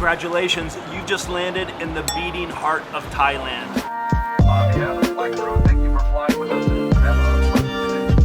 Congratulations, you just landed in the beating heart of Thailand. On behalf of the flight crew, thank you for flying with us and have a pleasant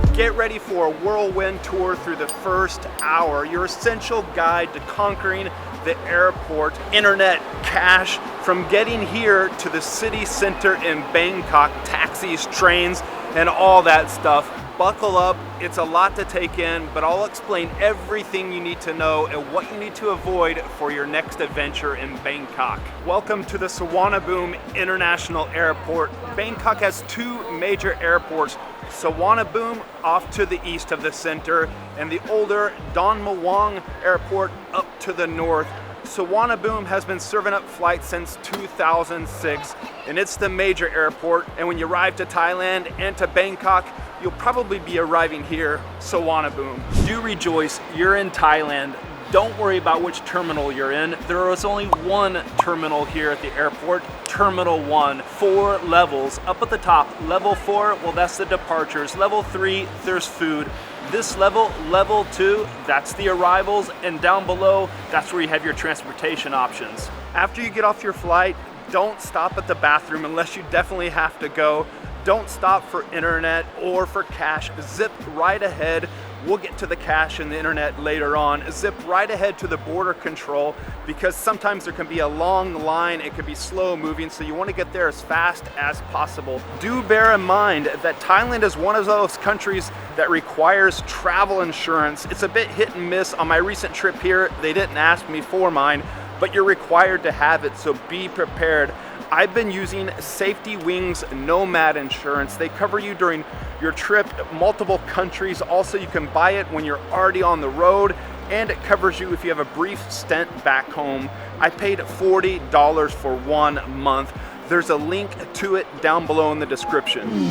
stay. Get ready for a whirlwind tour through the first hour, your essential guide to conquering the airport, internet, cash, from getting here to the city center in Bangkok, taxis, trains, and all that stuff. Buckle up, it's a lot to take in, but I'll explain everything you need to know and what you need to avoid for your next adventure in Bangkok. Welcome to the Suvarnabhumi International Airport. Bangkok has two major airports, Suvarnabhumi off to the east of the center, and the older Don Muang Airport up to the north. Suvarnabhumi has been serving up flights since 2006, and it's the major airport. And when you arrive to Thailand and to Bangkok, you'll probably be arriving here, Suvarnabhumi. Do rejoice, you're in Thailand. Don't worry about which terminal you're in. There is only one terminal here at the airport, Terminal 1. 4 levels. Up at the top, level 4, well, that's the departures. Level 3, there's food. This level, level 2, that's the arrivals, and down below, that's where you have your transportation options. After you get off your flight, don't stop at the bathroom unless you definitely have to go. Don't stop for internet or for cash. Zip right ahead. We'll get to the cash and the internet later on. Zip right ahead to the border control because sometimes there can be a long line. It could be slow moving, so you want to get there as fast as possible. Do bear in mind that Thailand is one of those countries that requires travel insurance. It's a bit hit and miss. On my recent trip here, they didn't ask me for mine, but you're required to have it, so be prepared. I've been using Safety Wings Nomad Insurance. They cover you during your trip, multiple countries. Also, you can buy it when you're already on the road, and it covers you if you have a brief stint back home. I paid $40 for 1 month. There's a link to it down below in the description.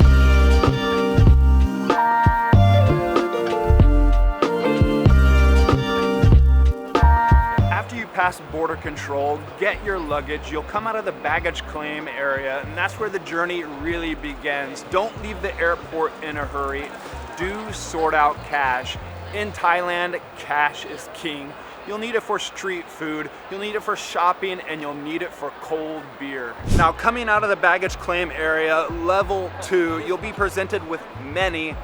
Past border control, get your luggage. You'll come out of the baggage claim area, and that's where the journey really begins. Don't leave the airport in a hurry. Do sort out cash. In Thailand, cash is king. You'll need it for street food, you'll need it for shopping, and you'll need it for cold beer. Now, coming out of the baggage claim area, level 2, you'll be presented with many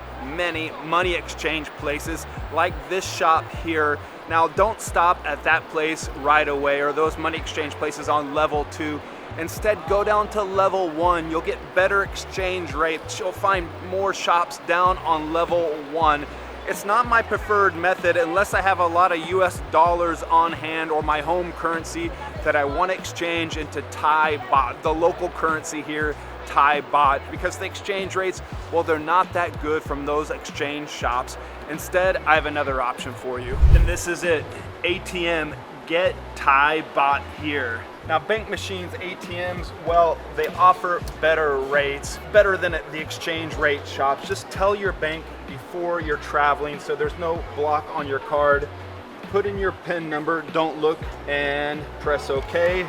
money exchange places like this shop here. Now, don't stop at that place right away or those money exchange places on level 2. Instead, go down to level 1. You'll get better exchange rates. You'll find more shops down on level 1. It's not my preferred method unless I have a lot of US dollars on hand or my home currency that I want to exchange into Thai baht, the local currency here, Thai baht, because the exchange rates, well, they're not that good from those exchange shops. Instead, I have another option for you. And this is it, ATM, get Thai baht here. Now, bank machines, ATMs, well, they offer better rates, better than at the exchange rate shops. Just tell your bank before you're traveling so there's no block on your card. Put in your PIN number, don't look, and press OK.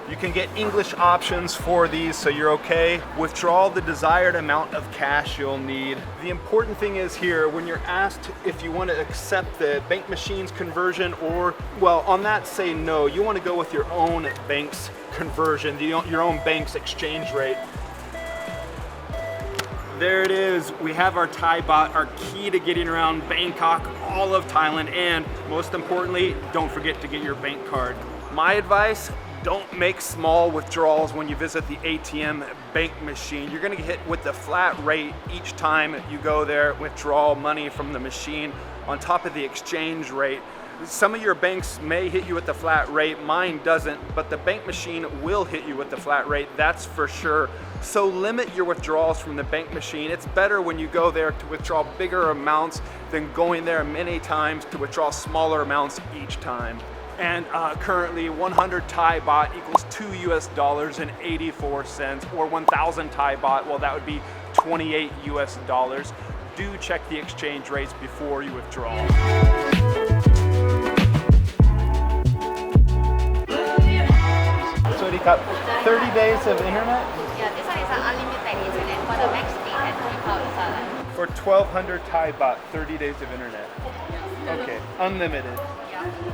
You can get English options for these, so you're okay. Withdraw the desired amount of cash you'll need. The important thing is here, when you're asked if you want to accept the bank machine's conversion or, well, on that say no. You want to go with your own bank's conversion, your own bank's exchange rate. There it is. We have our Thai baht, our key to getting around Bangkok, all of Thailand, and most importantly, don't forget to get your bank card. My advice, don't make small withdrawals when you visit the ATM bank machine. You're gonna get hit with the flat rate each time you go there, withdraw money from the machine on top of the exchange rate. Some of your banks may hit you with the flat rate, mine doesn't, but the bank machine will hit you with the flat rate, that's for sure. So limit your withdrawals from the bank machine. It's better when you go there to withdraw bigger amounts than going there many times to withdraw smaller amounts each time. And currently 100 Thai baht equals $2.84, or 1,000 Thai baht, well, that would be $28. Do check the exchange rates before you withdraw. So 30 days of internet? Yeah, this one is an unlimited internet for the max speed and people is For 1,200 Thai baht, 30 days of internet. Okay, unlimited.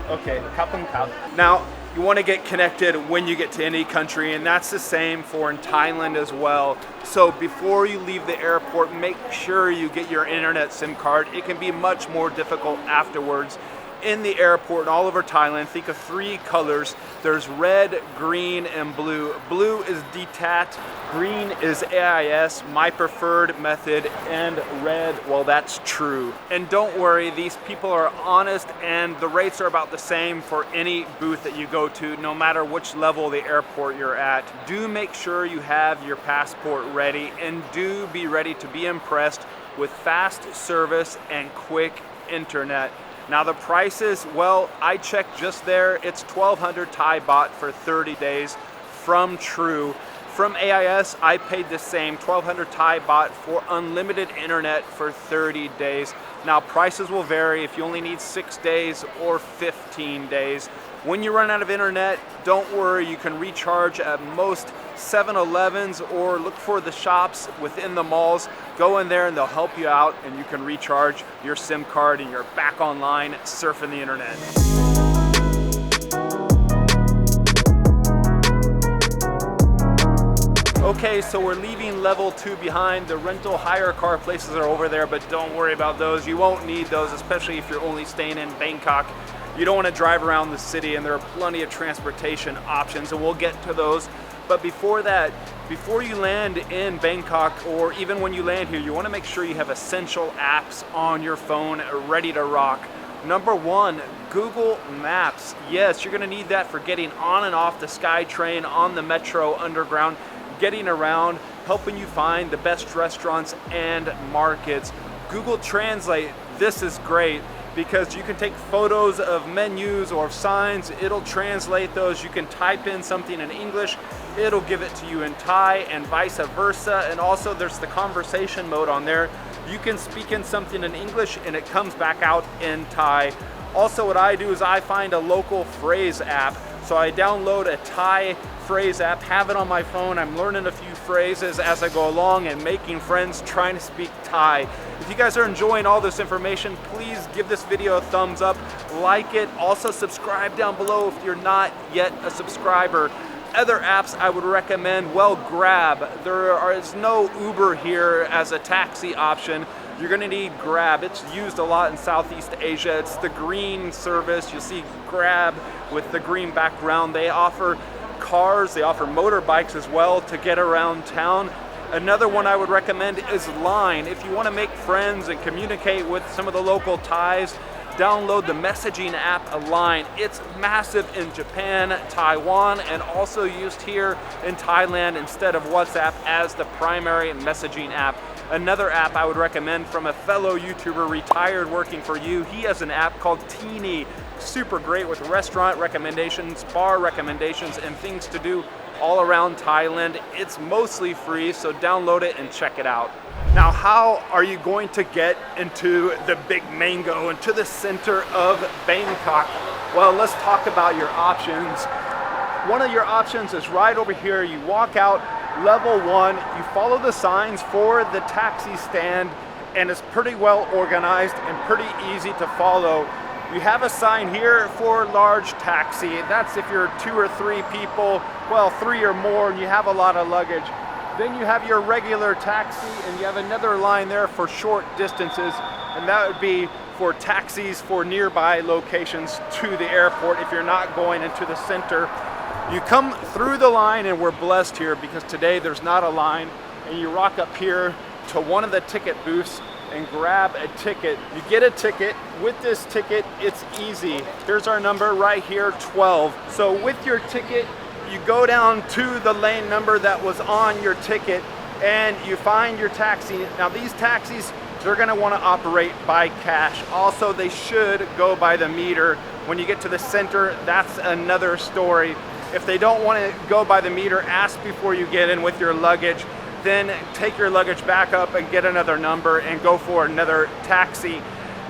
Okay, kapung kap. Now, you want to get connected when you get to any country, and that's the same for in Thailand as well. So before you leave the airport, make sure you get your internet SIM card. It can be much more difficult afterwards. In the airport all over Thailand, think of 3 colors. There's red, green, and blue. Blue is DTAT, green is AIS, my preferred method, and red, well, that's true. And don't worry, these people are honest, and the rates are about the same for any booth that you go to, no matter which level of the airport you're at. Do make sure you have your passport ready, and do be ready to be impressed with fast service and quick internet. Now the prices, well, I checked just there. It's 1,200 Thai baht for 30 days from True. From AIS, I paid the same, 1,200 Thai baht for unlimited internet for 30 days. Now prices will vary if you only need 6 days or 15 days. When you run out of internet, don't worry, you can recharge at most 7-Elevens or look for the shops within the malls. Go in there and they'll help you out, and you can recharge your SIM card and you're back online surfing the internet. Okay, so we're leaving level 2 behind. The rental hire car places are over there, but don't worry about those. You won't need those, especially if you're only staying in Bangkok. You don't want to drive around the city, and there are plenty of transportation options, and we'll get to those. But before that, before you land in Bangkok, or even when you land here, you want to make sure you have essential apps on your phone ready to rock. Number 1, Google Maps. Yes, you're going to need that for getting on and off the SkyTrain, on the Metro Underground, getting around, helping you find the best restaurants and markets. Google Translate, this is great, because you can take photos of menus or signs, it'll translate those. You can type in something in English, it'll give it to you in Thai, and vice versa. And also there's the conversation mode on there. You can speak in something in English and it comes back out in Thai. Also what I do is I find a local phrase app. So I download a Thai phrase app, have it on my phone. I'm learning a few phrases as I go along and making friends trying to speak Thai. If you guys are enjoying all this information, please give this video a thumbs up, like it. Also subscribe down below if you're not yet a subscriber. Other apps I would recommend, well, Grab. There is no Uber here as a taxi option. You're gonna need Grab. It's used a lot in Southeast Asia. It's the green service. You'll see Grab with the green background. They offer cars, they offer motorbikes as well to get around town. Another one I would recommend is Line. If you want to make friends and communicate with some of the local Thais, download the messaging app Line. It's massive in Japan, Taiwan, and also used here in Thailand instead of WhatsApp as the primary messaging app. Another app I would recommend from a fellow YouTuber retired working for you, he has an app called Teeny. Super great with restaurant recommendations, bar recommendations, and things to do all around Thailand. It's mostly free, so download it and check it out. Now, how are you going to get into the big mango, into the center of Bangkok? Well, let's talk about your options. One of your options is right over here. You walk out level 1, you follow the signs for the taxi stand, and it's pretty well organized and pretty easy to follow. You have a sign here for large taxi. That's if you're 2 or 3 people, well, 3 or more, and you have a lot of luggage. Then you have your regular taxi, and you have another line there for short distances, and that would be for taxis for nearby locations to the airport if you're not going into the center. You come through the line, and we're blessed here because today there's not a line, and you rock up here to one of the ticket booths and grab a ticket. You get a ticket. With this ticket, it's easy. Here's our number right here, 12. So with your ticket, you go down to the lane number that was on your ticket and you find your taxi. Now these taxis, they're gonna wanna operate by cash. Also, they should go by the meter. When you get to the center, that's another story. If they don't wanna go by the meter, ask before you get in with your luggage. Then take your luggage back up and get another number and go for another taxi.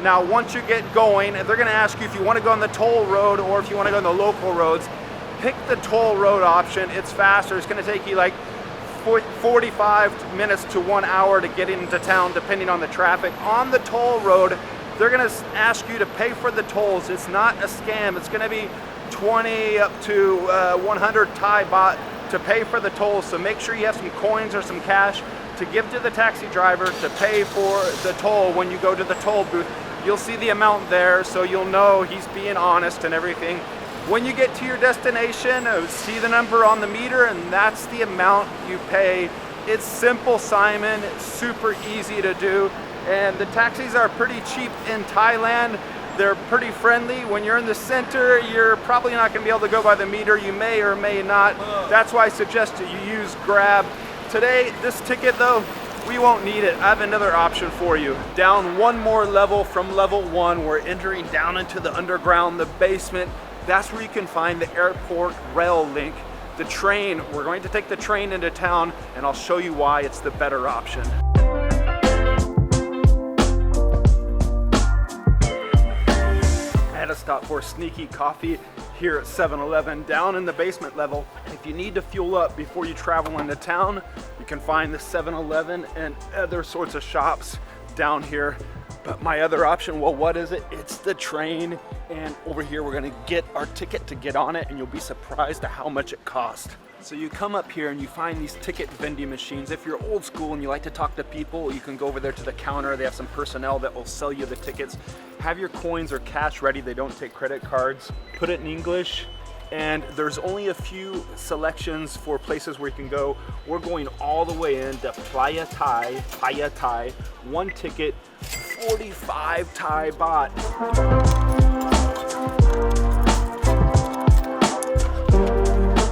Now, once you get going, they're gonna ask you if you wanna go on the toll road or if you wanna go on the local roads. Pick the toll road option. It's faster. It's gonna take you like 45 minutes to 1 hour to get into town, depending on the traffic. On the toll road, they're gonna ask you to pay for the tolls. It's not a scam. It's gonna be 20 up to 100 Thai baht to pay for the tolls. So make sure you have some coins or some cash to give to the taxi driver to pay for the toll when you go to the toll booth. You'll see the amount there, so you'll know he's being honest and everything. When you get to your destination, see the number on the meter, and that's the amount you pay. It's simple, Simon. It's super easy to do, and the taxis are pretty cheap in Thailand. They're pretty friendly. When you're in the center, you're probably not gonna be able to go by the meter. You may or may not. That's why I suggest that you use Grab. Today, this ticket though, we won't need it. I have another option for you. Down one more level from level 1, we're entering down into the underground, the basement. That's where you can find the airport rail link. The train, we're going to take the train into town, and I'll show you why it's the better option. I had to stop for a sneaky coffee here at 7-Eleven down in the basement level. If you need to fuel up before you travel into town, you can find the 7-Eleven and other sorts of shops down here. But my other option, well, what is it? It's the train. And over here, we're gonna get our ticket to get on it, and you'll be surprised at how much it costs. So you come up here and you find these ticket vending machines. If you're old school and you like to talk to people, you can go over there to the counter. They have some personnel that will sell you the tickets. Have your coins or cash ready. They don't take credit cards. Put it in English. And there's only a few selections for places where you can go. We're going all the way into Playa Thai. One ticket, 45 Thai baht.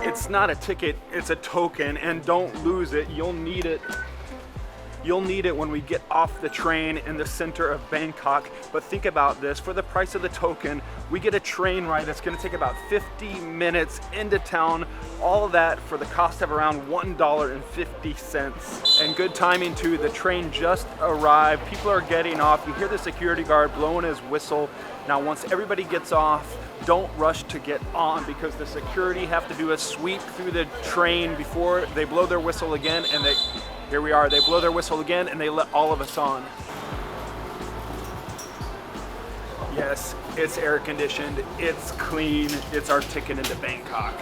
It's not a ticket, it's a token, and don't lose it. You'll need it. You'll need it when we get off the train in the center of Bangkok. But think about this, for the price of the token, we get a train ride that's gonna take about 50 minutes into town. All of that for the cost of around $1.50. And good timing too, the train just arrived. People are getting off. You hear the security guard blowing his whistle. Now once everybody gets off, don't rush to get on, because the security have to do a sweep through the train before they blow their whistle again, and here we are, they blow their whistle again and they let all of us on. Yes, it's air conditioned, it's clean, it's our ticket into Bangkok.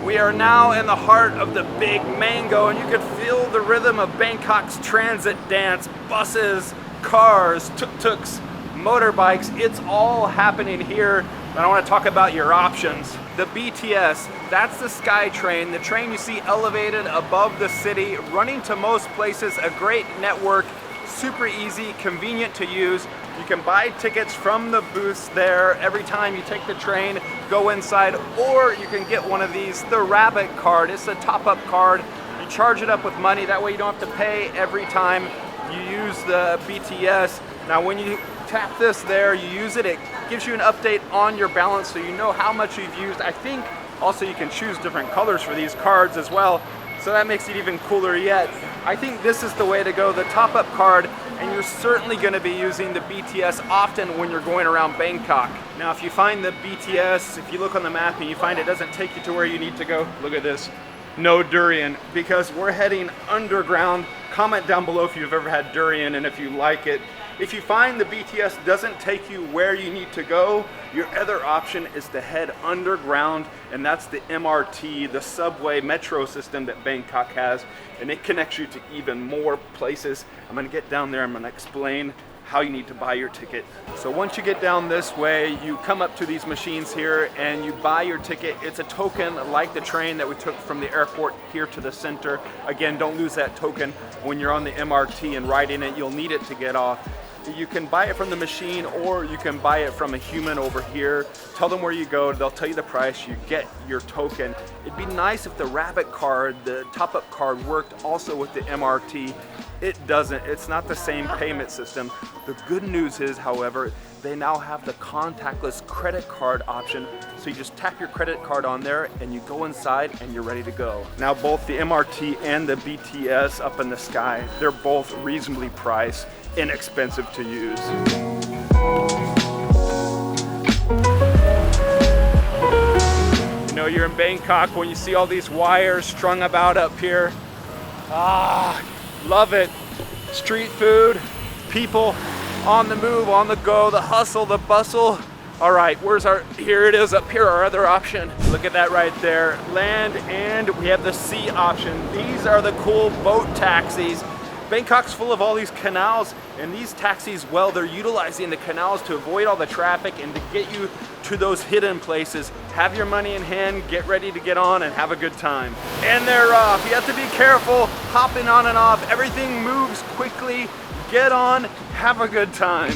We are now in the heart of the big mango, and you can feel the rhythm of Bangkok's transit dance. Buses, cars, tuk-tuks, motorbikes, it's all happening here. But I want to talk about your options. The BTS, that's the sky train, the train you see elevated above the city, running to most places, a great network, super easy, convenient to use. You can buy tickets from the booths there every time you take the train, go inside, or you can get one of these, the Rabbit card. It's a top-up card. You charge it up with money, that way you don't have to pay every time you use the BTS. Now when you tap this there, you use it, it gives you an update on your balance so you know how much you've used. I think also you can choose different colors for these cards as well, so that makes it even cooler yet. I think this is the way to go, the top-up card, and you're certainly going to be using the BTS often when you're going around Bangkok. Now if you find the BTS, if you look on the map and you find it doesn't take you to where you need to go, look at this, no durian, because we're heading underground. Comment down below if you've ever had durian and if you like it. If you find the BTS doesn't take you where you need to go, your other option is to head underground, and that's the MRT, the subway metro system that Bangkok has, and it connects you to even more places. I'm gonna get down there, I'm gonna explain how you need to buy your ticket. So once you get down this way, you come up to these machines here and you buy your ticket. It's a token like the train that we took from the airport here to the center. Again, don't lose that token when you're on the MRT and riding it. You'll need it to get off. You can buy it from the machine, or you can buy it from a human over here. Tell them where you go, they'll tell you the price, you get your token. It'd be nice if the Rabbit card, the top-up card, worked also with the MRT. It doesn't. It's not the same payment system. The good news is, however, they now have the contactless credit card option. So you just tap your credit card on there and you go inside and you're ready to go. Now both the MRT and the BTS up in the sky, they're both reasonably priced, inexpensive to use. You know, you're in Bangkok when you see all these wires strung about up here. Ah, love it. Street food, people on the move, on the go, the hustle, the bustle. All right, here it is up here, our other option. Look at that right there. Land, and we have the sea option. These are the cool boat taxis. Bangkok's full of all these canals, and these taxis, well, they're utilizing the canals to avoid all the traffic and to get you to those hidden places. Have your money in hand, get ready to get on and have a good time. And they're off. You have to be careful, hopping on and off. Everything moves quickly. Get on, have a good time.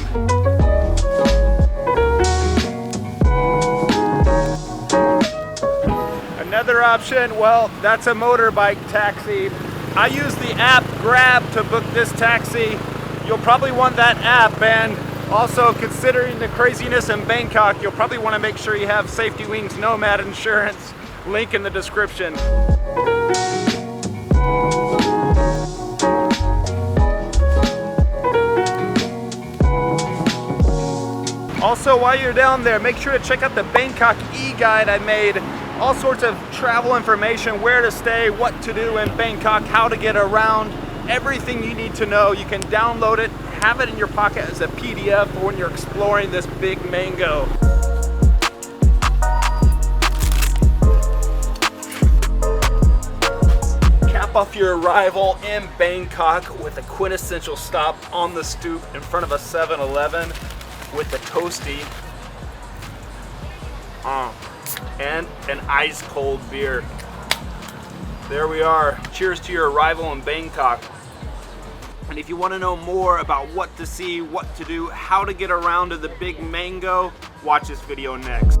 Another option, well, that's a motorbike taxi. I use the app Grab to book this taxi. You'll probably want that app, and also considering the craziness in Bangkok, you'll probably want to make sure you have Safety Wings Nomad insurance. Link in the description. Also, while you're down there, make sure to check out the Bangkok e-guide I made. All sorts of travel information, where to stay, what to do in Bangkok, how to get around, everything you need to know. You can download it, have it in your pocket as a PDF for when you're exploring this big mango. Cap off your arrival in Bangkok with a quintessential stop on the stoop in front of a 7-Eleven with a toasty and an ice cold beer. There we are. Cheers to your arrival in Bangkok. And if you want to know more about what to see, what to do, how to get around to the big mango, watch this video next.